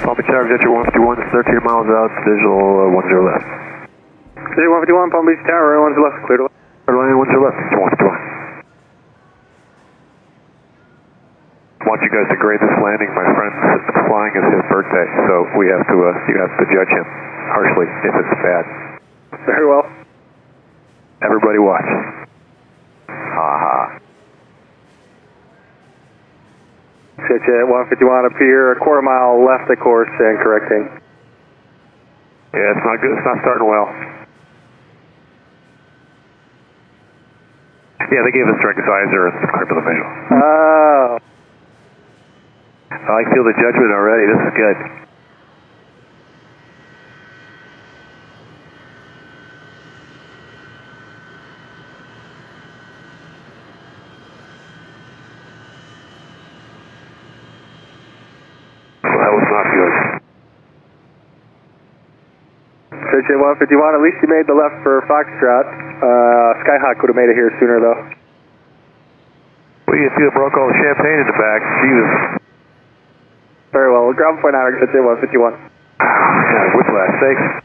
Palm Beach Tower, Jet 151, 13 miles out, visual 10 left. Jet 151, Palm Beach Tower, 10 left, clear to left. Line 10 left, 151. I want you guys to grade this landing. My friend, flying is his birthday, so we have to, you have to judge him harshly if it's bad. Very well. Everybody watch. Ha ha. Jet 151 up here, a quarter mile left of course and correcting. Yeah, it's not good. It's not starting well. Yeah, they gave us direct sizer and clear for the visual. Oh. I feel the judgment already. This is good. Well, that was not good. Jet 151, at least you made the left for Foxtrot. Skyhawk would have made it here sooner though. Well, you see, it broke all the champagne in the back. Jesus. Very well. Ground point out, Jet 151. God, whiplash. Thanks.